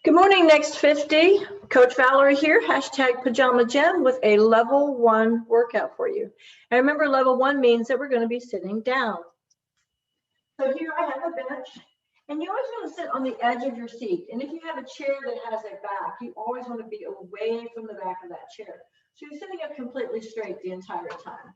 Good morning, Next 50. Coach Valerie here, hashtag Pajama Gym with a level 1 workout for you. And remember, level 1 means that we're going to be sitting down. So here I have a bench, and you always want to sit on the edge of your seat. And if you have a chair that has a back, you always want to be away from the back of that chair. So you're sitting up completely straight the entire time.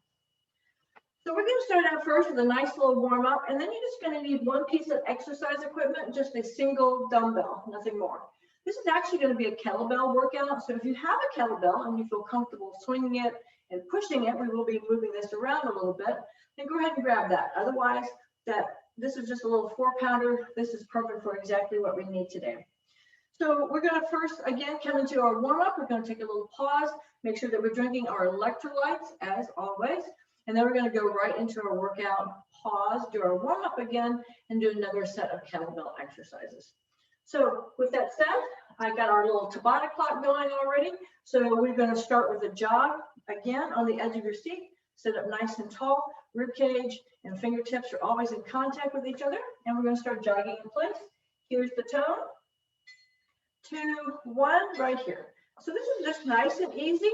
So we're going to start out first with a nice little warm up, and then you're just going to need one piece of exercise equipment, just a single dumbbell, nothing more. This is actually going to be a kettlebell workout. So if you have a kettlebell and you feel comfortable swinging it and pushing it, we will be moving this around a little bit, then go ahead and grab that. Otherwise, this is just a little 4-pounder. This is perfect for exactly what we need today. So we're going to first, again, come into our warm up. We're going to take a little pause, make sure that we're drinking our electrolytes as always. And then we're going to go right into our workout, pause, do our warm up again, and do another set of kettlebell exercises. So with that said, I got our little Tabata clock going already. So we're going to start with a jog. Again, on the edge of your seat, sit up nice and tall, rib cage and fingertips are always in contact with each other. And we're going to start jogging in place. Here's the tone. 2, 1, right here. So this is just nice and easy.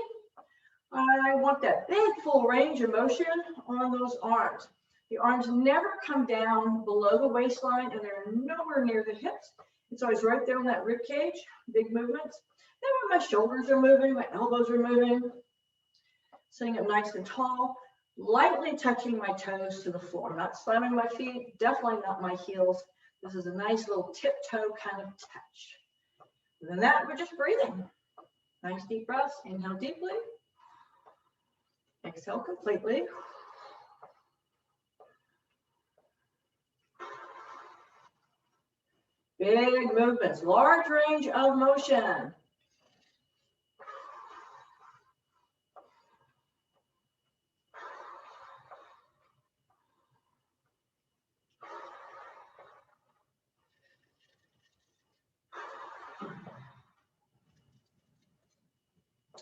I want that big full range of motion on those arms. The arms never come down below the waistline and they're nowhere near the hips. It's always right there on that rib cage, big movements. Then when my shoulders are moving, my elbows are moving, sitting up nice and tall, lightly touching my toes to the floor, not slamming my feet, definitely not my heels. This is a nice little tiptoe kind of touch. And then that, we're just breathing. Nice deep breaths, inhale deeply, exhale completely. Big movements, large range of motion.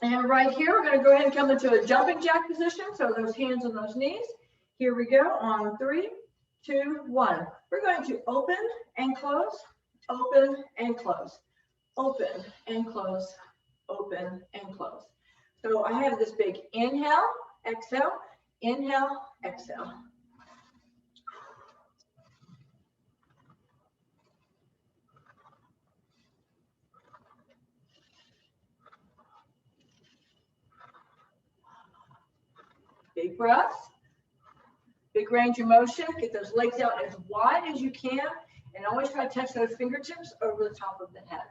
And right here, we're going to go ahead and come into a jumping jack position. So those hands on those knees. Here we go on 3, 2, 1. We're going to open and close, open and close, open and close, open and close. So I have this big inhale, exhale, exhale. Big breaths, big range of motion. Get those legs out as wide as you can, and always try to touch those fingertips over the top of the head.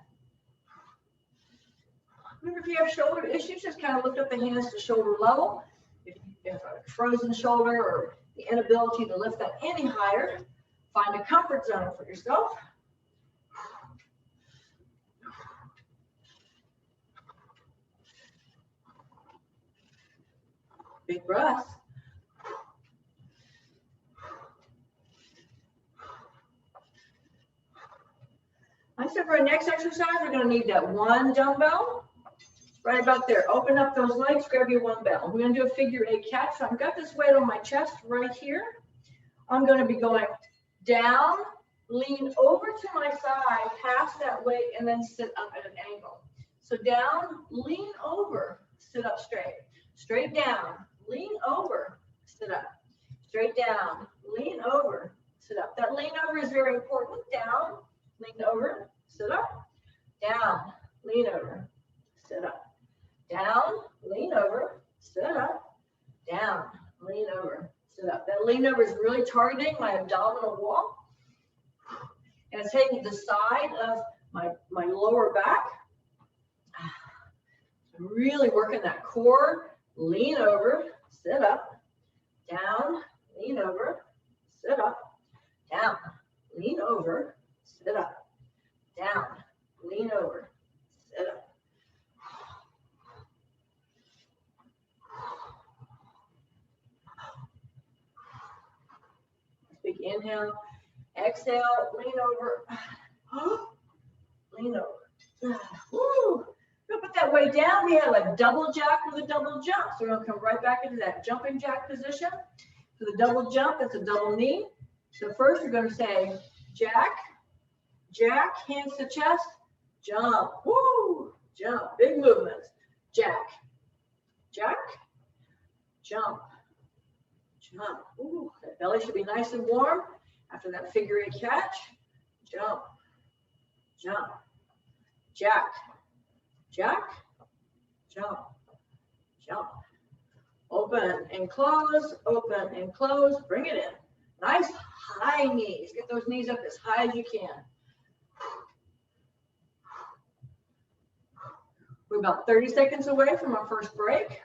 Remember, if you have shoulder issues, just kind of lift up the hands to shoulder level. If you have a frozen shoulder or the inability to lift that any higher, find a comfort zone for yourself. Big breaths. So for our next exercise, we're going to need that one dumbbell. Right about there. Open up those legs, grab your one bell. We're going to do a figure 8 catch. So I've got this weight on my chest right here. I'm going to be going down, lean over to my side, pass that weight, and then sit up at an angle. So down, lean over, sit up straight. Straight down, lean over, sit up. Straight down, lean over, sit up. That lean over is very important. Down, lean over, sit up. Down, lean over, sit up. Down, lean over, sit up. Down, lean over, sit up. That lean over is really targeting my abdominal wall. And it's hitting the side of my lower back. I'm really working that core. Lean over, sit up. Down, lean over, sit up. Down, lean over, sit up. Down, lean over, sit up. Big inhale, exhale, lean over, lean over. Woo. We'll put that weight down. We have a double jack with a double jump. So we're going to come right back into that jumping jack position. For the double jump, that's a double knee. So first we're going to say jack, jack, hands to chest, jump, woo, jump, big movements. Jack, jack, jump, jump. Ooh, that belly should be nice and warm after that figure 8 catch. Jump, jump, jack, jack, jump, jump. Open and close, open and close. Bring it in. Nice high knees. Get those knees up as high as you can. We're about 30 seconds away from our first break.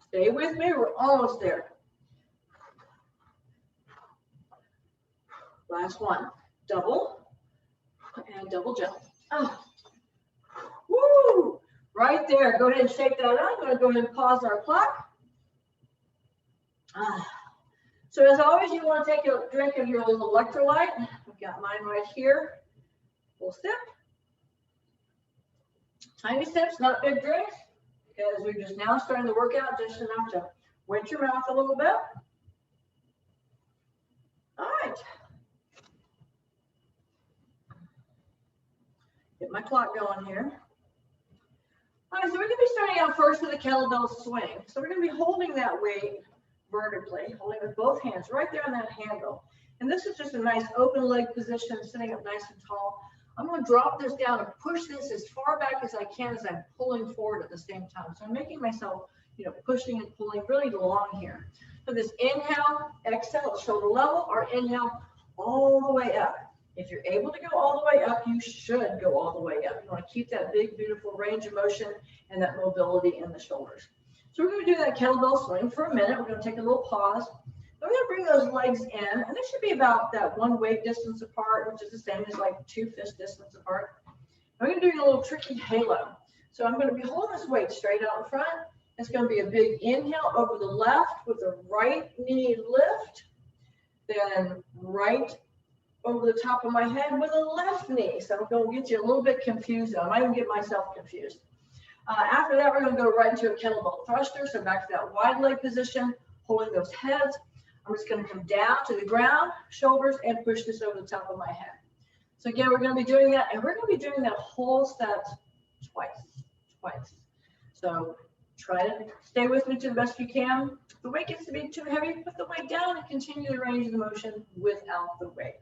Stay with me, we're almost there. Last one, double and double jump. Oh. Woo! Right there, go ahead and shake that out. I'm gonna go ahead and pause our clock. So as always, you wanna take a drink of your little electrolyte. I've got mine right here. Full sip. Tiny sips, not big drinks, because we're just now starting the workout just enough to wet your mouth a little bit. All right. Get my clock going here. All right, so we're going to be starting out first with a kettlebell swing. So we're going to be holding that weight vertically, holding with both hands right there on that handle. And this is just a nice open leg position, sitting up nice and tall. I'm going to drop this down and push this as far back as I can as I'm pulling forward at the same time. So I'm making myself, pushing and pulling really long here. So this inhale, exhale, shoulder level, or inhale all the way up. If you're able to go all the way up, you should go all the way up. You want to keep that big, beautiful range of motion and that mobility in the shoulders. So we're going to do that kettlebell swing for a minute. We're going to take a little pause. We're going to bring those legs in, and they should be about that one weight distance apart, which is the same as like 2 fist distance apart. I'm going to do a little tricky halo. So I'm going to be holding this weight straight out in front. It's going to be a big inhale over the left with the right knee lift, then right over the top of my head with a left knee. So I'm going to get you a little bit confused. I might even get myself confused. After that, we're going to go right into a kettlebell thruster. So back to that wide leg position, holding those heads. I'm just going to come down to the ground, shoulders, and push this over the top of my head. So again, we're going to be doing that, and we're going to be doing that whole set twice. So try to stay with me to the best you can. If the weight gets to be too heavy, put the weight down and continue the range of the motion without the weight.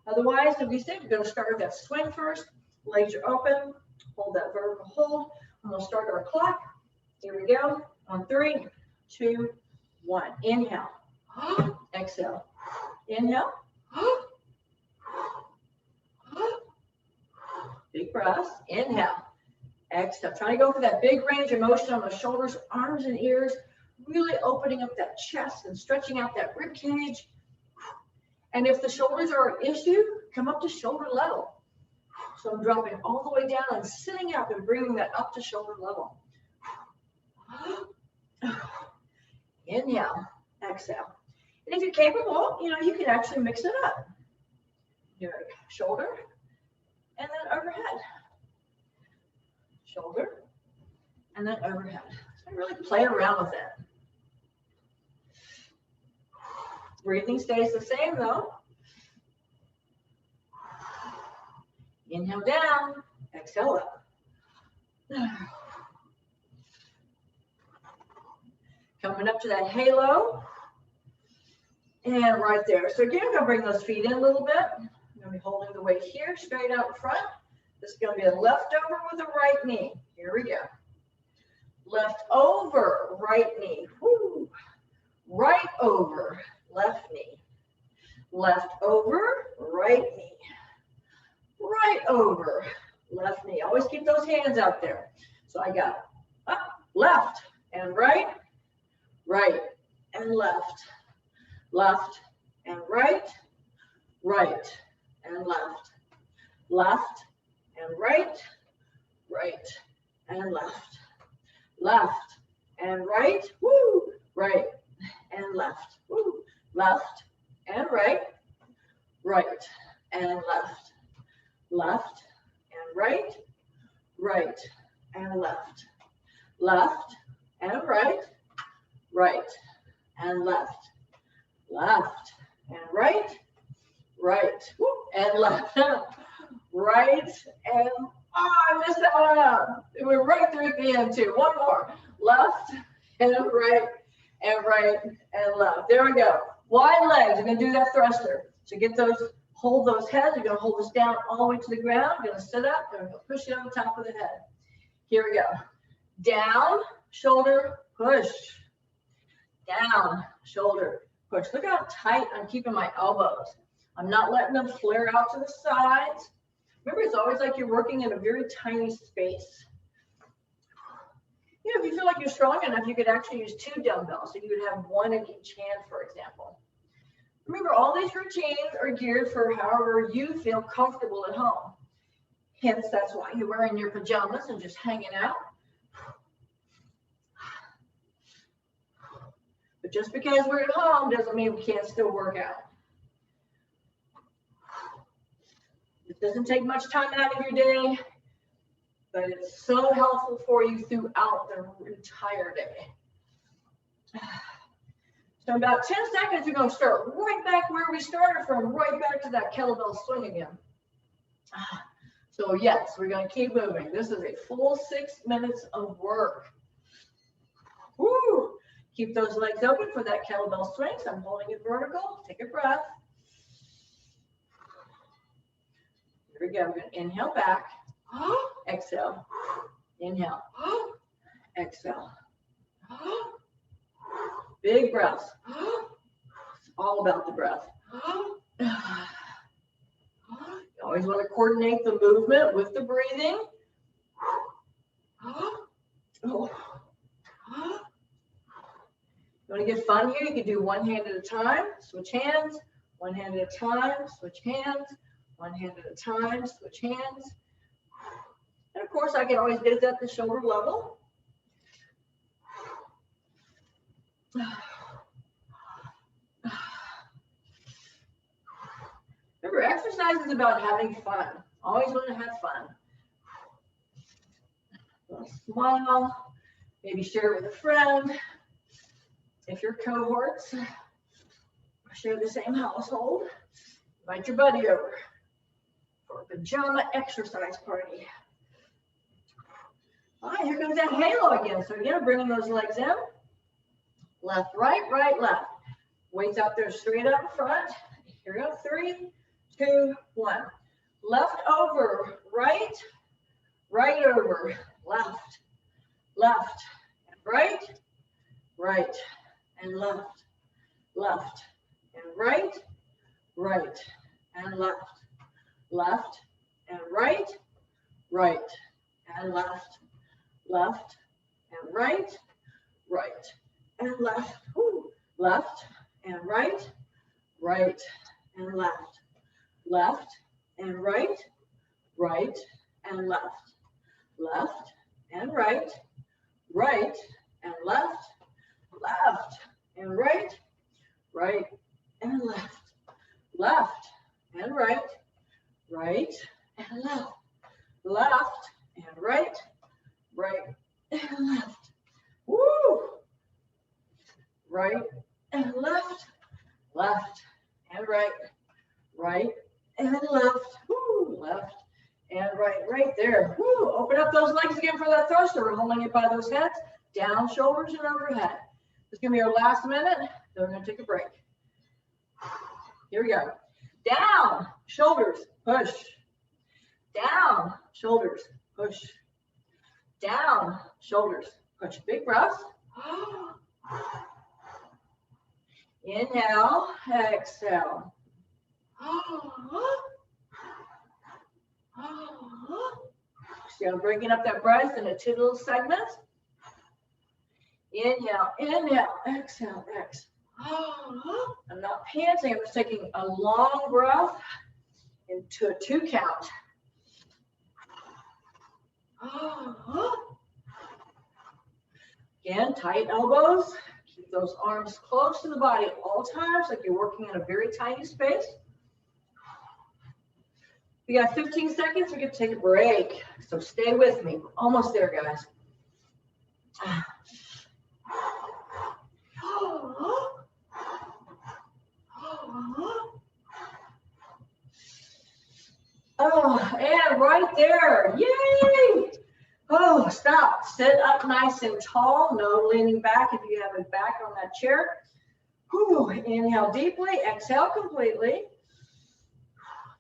Otherwise, if we say we're going to start with that swing first, legs are open, hold that vertical hold, and we'll start our clock. Here we go. On 3, 2, 1. Inhale. Exhale. Inhale. Big breaths. Inhale. Exhale. Try to go for that big range of motion on the shoulders, arms, and ears. Really opening up that chest and stretching out that rib cage. And if the shoulders are an issue, come up to shoulder level. So I'm dropping all the way down and sitting up and bringing that up to shoulder level. Inhale. Exhale. And if you're capable, you can actually mix it up. Your shoulder and then overhead. Shoulder and then overhead. So really play around with it. Breathing stays the same though. Inhale down, exhale up. Coming up to that halo. And right there. So again, I'm going to bring those feet in a little bit. I'm going to be holding the weight here, straight out in front. This is going to be a left over with a right knee. Here we go. Left over, right knee. Woo. Right over, left knee. Left over, right knee. Right over, left knee. Always keep those hands out there. So I got up, left, and right, right, and left. Left and right, right and left, left and right, right and left, left and right, woo, right and left, woo, left and right, right and left, left and right, right, and left. Left and right, right, and left. Left and right, right, and left. Right, and oh, I missed that one up. We're right through at the end too. One more. Left and right, and left. There we go. Wide legs. You're going to do that thruster. So get those, hold those heads. You're going to hold this down all the way to the ground. You're going to sit up. You're going to push it on the top of the head. Here we go. Down, shoulder, push. Down, shoulder, push. Look how tight I'm keeping my elbows. I'm not letting them flare out to the sides. Remember, it's always like you're working in a very tiny space. You know, if you feel like you're strong enough, you could actually use 2 dumbbells. So you would have 1 in each hand, for example. Remember, all these routines are geared for however you feel comfortable at home. Hence, that's why you're wearing your pajamas and just hanging out. But just because we're at home doesn't mean we can't still work out. It doesn't take much time out of your day, but it's so helpful for you throughout the entire day. So in about 10 seconds, we're going to start right back where we started from, right back to that kettlebell swing again. So yes, we're going to keep moving. This is a full 6 minutes of work. Woo! Keep those legs open for that kettlebell swing. So I'm holding it vertical. Take a breath. Here we go. We're going to inhale back. Exhale. Inhale. Exhale. Big breaths. It's all about the breath. You always want to coordinate the movement with the breathing. You want to get fun here? You can do 1 hand at a time. Switch hands. 1 hand at a time. Switch hands. 1 hand at a time. Switch hands. And of course, I can always get it at the shoulder level. Remember, exercise is about having fun. Always want to have fun. Smile. Maybe share it with a friend. If your cohorts share the same household, invite your buddy over for a pajama exercise party. All right, here comes that halo again. So again, bringing those legs in. Left, right, right, left. Weights out there straight up front. Here we go. 3, 2, 1. Left over, right, right over, left, left, and right, right, and left, left, and right, right, and left, left, and right, right, and left, left, and right, right, and left, left, and right, right, and left, left, and right, right, and left, left, and right, right, and left, left, and right, right, and left, left, and right, right, and left, left, and right, right, and left. Woo! Right and left, left and right, right and left, woo, left and right, right there. Woo. Open up those legs again for that thruster. We're holding it by those heads, down, shoulders, and overhead. Just give me your last minute, then we're going to take a break. Here we go. Down, shoulders, push. Down, shoulders, push. Down, shoulders, push. Big breaths. Inhale, exhale. So I'm breaking up that breath into 2 little segments. Inhale, inhale, exhale, exhale. I'm not panting, I'm just taking a long breath into a 2 count. Again, tight elbows. Keep those arms close to the body at all times, like you're working in a very tiny space. We got 15 seconds. We're going to take a break. So stay with me. We're almost there, guys. Oh, and right there. Yay! Oh, stop. Sit up nice and tall. No leaning back if you have a back on that chair. Whew. Inhale deeply. Exhale completely.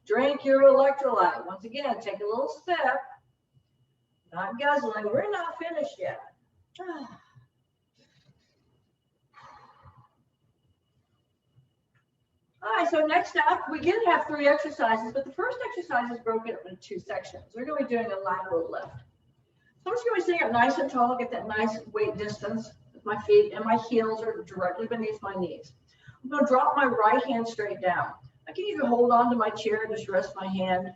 Drink your electrolyte. Once again, take a little sip. Not guzzling. We're not finished yet. All right, so next up, we did have 3 exercises, but the first exercise is broken up into 2 sections. We're going to be doing a lateral lift. So I'm just going to be sitting up nice and tall, get that nice weight distance with my feet, and my heels are directly beneath my knees. I'm going to drop my right hand straight down. I can either hold on to my chair and just rest my hand,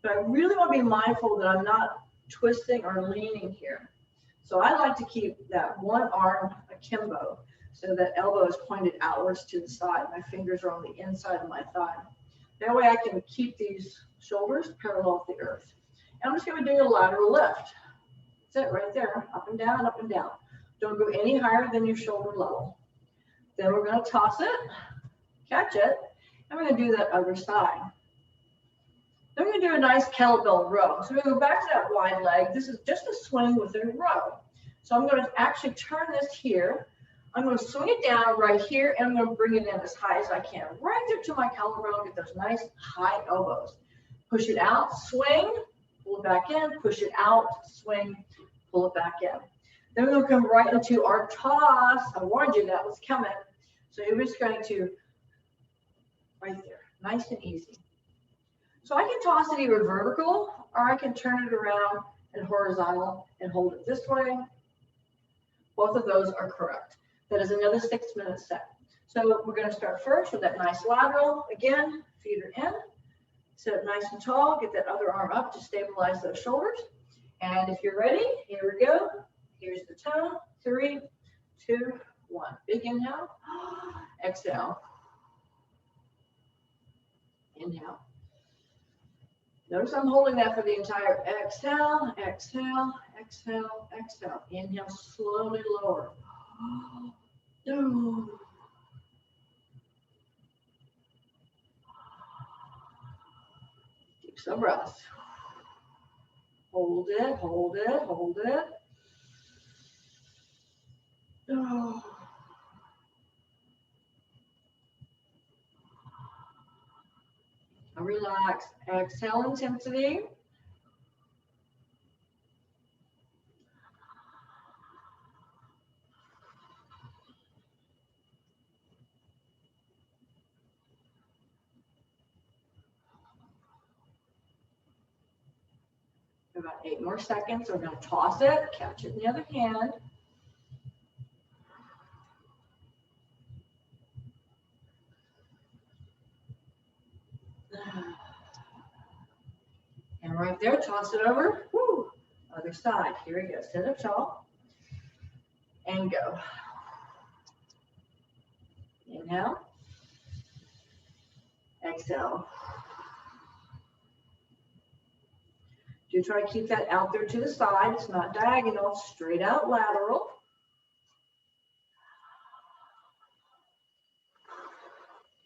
but I really want to be mindful that I'm not twisting or leaning here. So I like to keep that one arm akimbo, so that elbow is pointed outwards to the side. My fingers are on the inside of my thigh. That way I can keep these shoulders parallel with the earth. And I'm just going to do a lateral lift. That's it right there, up and down, up and down. Don't go any higher than your shoulder level. Then we're going to toss it, catch it, and we're going to do that other side. Then we're going to do a nice kettlebell row. So we're going to go back to that wide leg. This is just a swing within a row. So I'm going to actually turn this here. I'm going to swing it down right here, and I'm going to bring it in as high as I can. Right there to my collarbone, get those nice high elbows. Push it out, swing, pull it back in, push it out, swing, pull it back in. Then we're going to come right into our toss. I warned you that was coming. So you're just going to, right there, nice and easy. So I can toss it either vertical, or I can turn it around and horizontal and hold it this way. Both of those are correct. That is another 6-minute set. So we're going to start first with that nice lateral. Again, feet are in. Sit up nice and tall. Get that other arm up to stabilize those shoulders. And if you're ready, here we go. Here's the tone. 3, 2, 1. Big inhale. Exhale. Inhale. Notice I'm holding that for the entire exhale, exhale, exhale, exhale. Inhale, slowly lower. Deep some breaths. Hold it, hold it, hold it. Oh. Relax. Exhale intensity. About 8 more seconds. We're going to toss it, catch it in the other hand. And right there, toss it over. Woo. Other side. Here we go. Sit up tall. And go. Inhale. Exhale. Do try to keep that out there to the side. It's not diagonal, straight out lateral.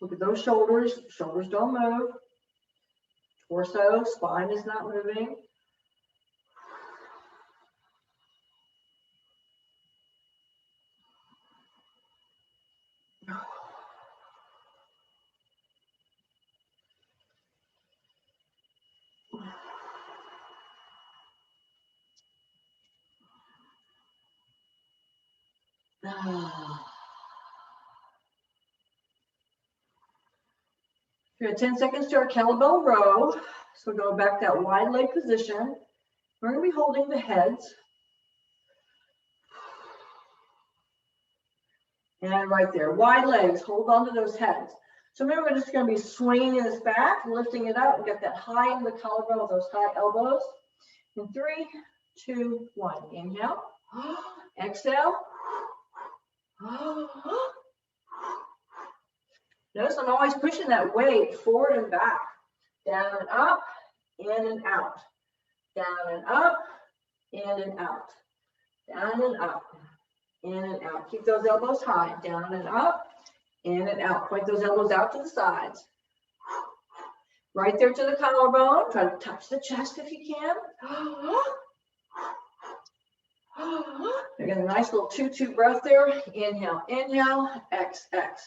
Look at those shoulders. Shoulders don't move. Torso, spine is not moving. We have 10 seconds to our kettlebell row. So go back to that wide leg position. We're going to be holding the heads. And right there, wide legs, hold on to those heads. So remember, we're just going to be swinging this back, lifting it up, and get that high in the collarbone with those high elbows. In 3, 2, 1. Inhale. Exhale. Notice I'm always pushing that weight forward and back, down and up, in and out, down and up, in and out, down and up, in and out. Keep those elbows high, down and up, in and out. Point those elbows out to the sides. Right there to the collarbone. Try to touch the chest if you can. You're getting a nice little 2-2 breath there. Inhale, inhale, X, X.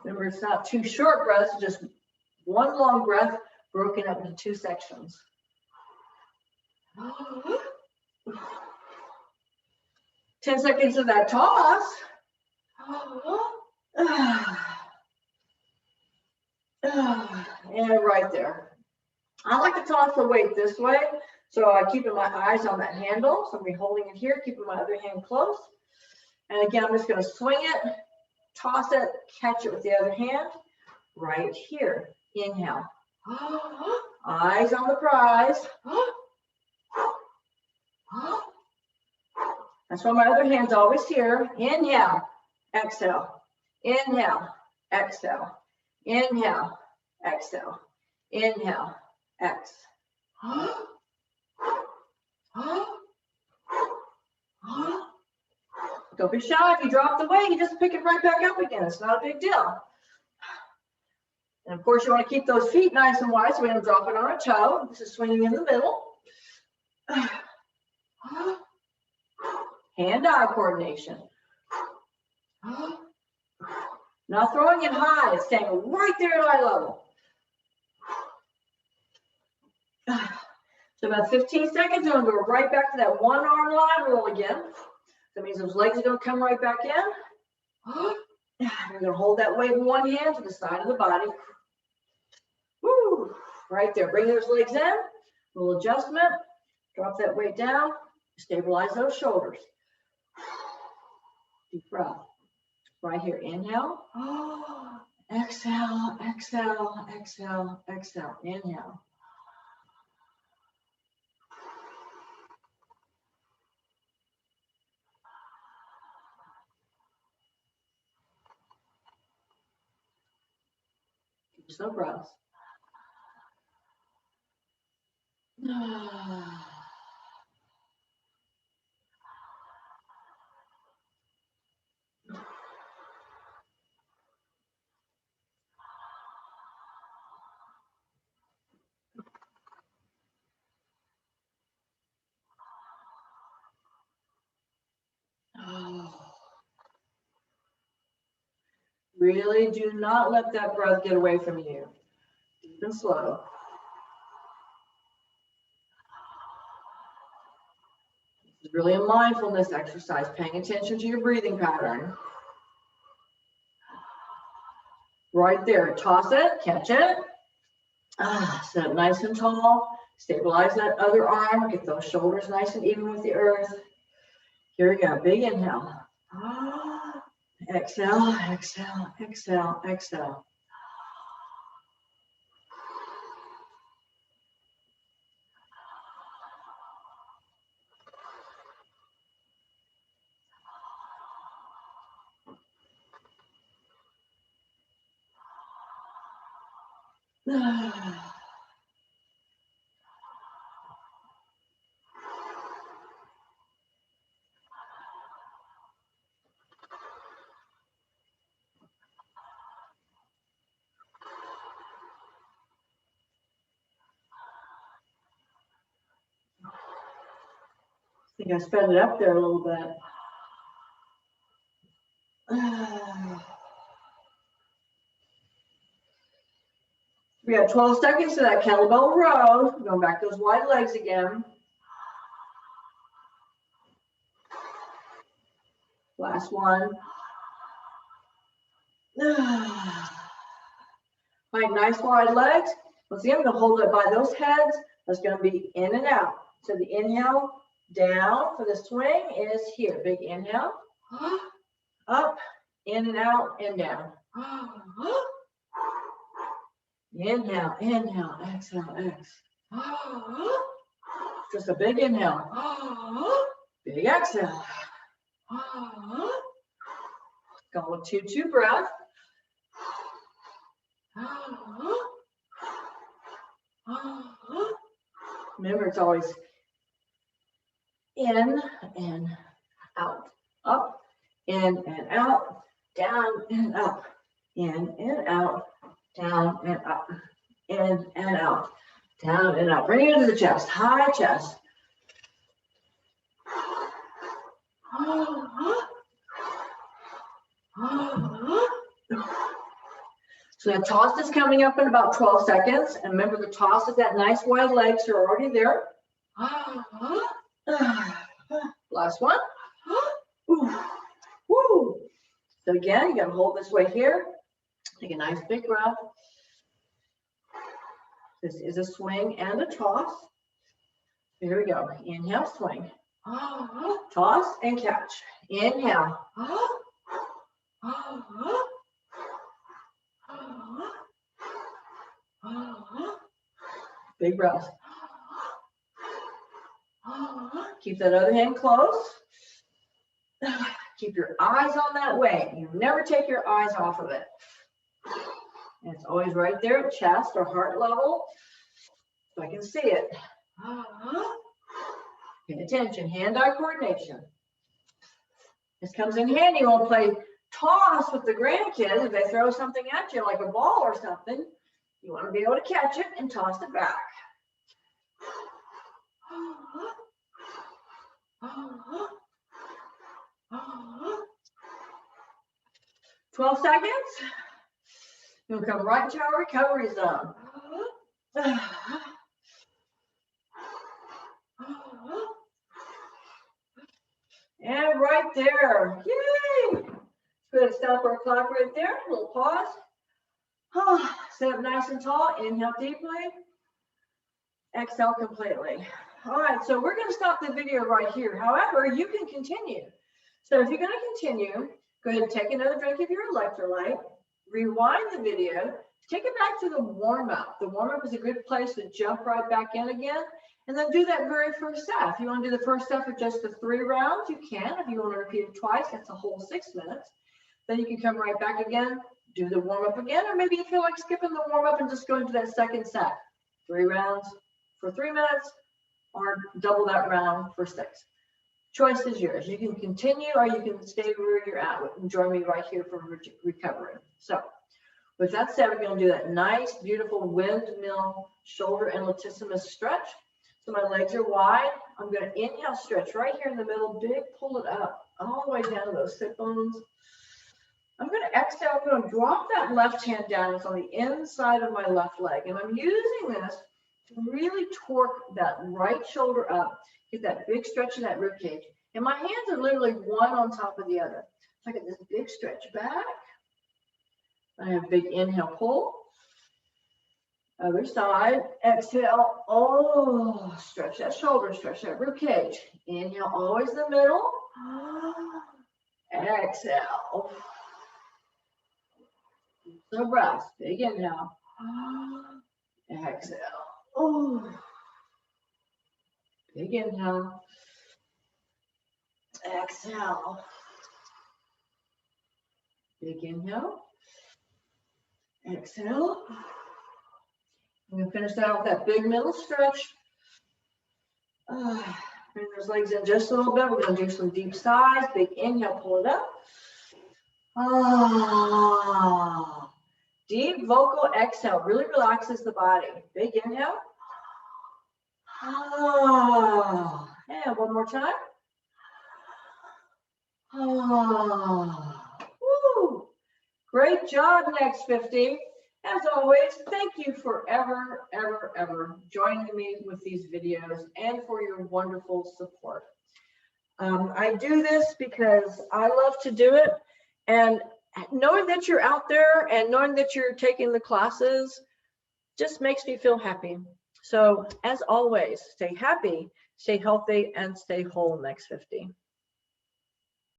Remember, it's not 2 short breaths, just 1 long breath broken up into 2 sections. 10 seconds of that toss. And right there. I like to toss the weight this way, so I keep my eyes on that handle. So I'm holding it here, keeping my other hand close. And again, I'm just going to swing it, toss it, catch it with the other hand. Right here. Inhale. Eyes on the prize. That's why my other hand's always here. Inhale, exhale. Inhale, exhale. Inhale, exhale. Inhale, X. Don't be shy. If you drop the weight, you just pick it right back up again. It's not a big deal. And of course, you want to keep those feet nice and wide so we don't drop it on a toe. This is swinging in the middle. Hand-eye coordination. Not throwing it high. It's staying right there at eye level. So about 15 seconds, I'm going to go right back to that 1-arm lateral again. That means those legs are going to come right back in. You're going to hold that weight in one hand to the side of the body. Woo! Right there. Bring those legs in. A little adjustment. Drop that weight down. Stabilize those shoulders. Deep breath. Right here. Inhale. Exhale, exhale, exhale, exhale. Inhale. Slow breaths. Really do not let that breath get away from you. Deep and slow. This is really a mindfulness exercise, paying attention to your breathing pattern. Right there, toss it, catch it. Sit up nice and tall. Stabilize that other arm. Get those shoulders nice and even with the earth. Here we go, big inhale. Exhale, exhale, exhale, exhale. I think I sped it up there a little bit. We got 12 seconds to that kettlebell row. Going back to those wide legs again. Last one. All right, nice wide legs. Once again, I'm going to hold it by those heads. That's going to be in and out. So the inhale down for the swing is here. Big inhale. Up, in and out, and down. Inhale, inhale, exhale, exhale. Just a big inhale. Big exhale. Go with 2-2 breath. Remember, it's always in and out, up, in and out, down and up, in and out, down and up, in and out, down and up. Bring it into the chest, high chest. So the toss is coming up in about 12 seconds. And remember, the toss is that nice wide legs are already there. Last one. Woo. So again, you gotta hold this weight here. Take a nice big breath. This is a swing and a toss. Here we go. Inhale, swing. Toss and catch. Inhale. Big breath. Keep that other hand close. Keep your eyes on that weight. You never take your eyes off of it. And it's always right there at chest or heart level, so I can see it. Pay attention, hand-eye coordination. This comes in handy when we play toss with the grandkids. If they throw something at you, like a ball or something, you want to be able to catch it and toss it back. 12 seconds. You'll come right into our recovery zone. And right there. Yay! Good. Stop our clock right there. A little pause. Sit up nice and tall. Inhale deeply. Exhale completely. All right, so we're going to stop the video right here. However, you can continue. So if you're going to continue, go ahead and take another drink of your electrolyte. Rewind the video. Take it back to the warm-up. The warm-up is a good place to jump right back in again. And then do that very first set. If you want to do the first set for just the 3 rounds, you can. If you want to repeat it twice, that's a whole 6 minutes. Then you can come right back again, do the warm-up again, or maybe you feel like skipping the warm-up and just going to that second set. 3 rounds for 3 minutes, or double that round for 6. Choice is yours. You can continue or you can stay where you're at and join me right here for recovery. So with that said, we're going to do that nice, beautiful windmill shoulder and latissimus stretch. So my legs are wide. I'm going to inhale, stretch right here in the middle, big, pull it up all the way down to those sit bones. I'm going to exhale. I'm going to drop that left hand down. It's on the inside of my left leg. And I'm using this to really torque that right shoulder up, get that big stretch in that rib cage. And my hands are literally one on top of the other. So I get this big stretch back. I have a big inhale, pull. Other side, exhale. Oh, stretch that shoulder, stretch that rib cage. Inhale, always the middle. Exhale. So breath, big inhale. Exhale. Oh, big inhale. Exhale. Big inhale. Exhale. I'm going to finish that out with that big middle stretch. Bring those legs in just a little bit. We're going to do some deep sighs. Big inhale, pull it up. Deep vocal exhale really relaxes the body. Big inhale. And one more time. Woo. Great job, Next50. As always, thank you for ever joining me with these videos and for your wonderful support. I do this because I love to do it, and knowing that you're out there and knowing that you're taking the classes just makes me feel happy. So as always, stay happy, stay healthy, and stay whole, Next50.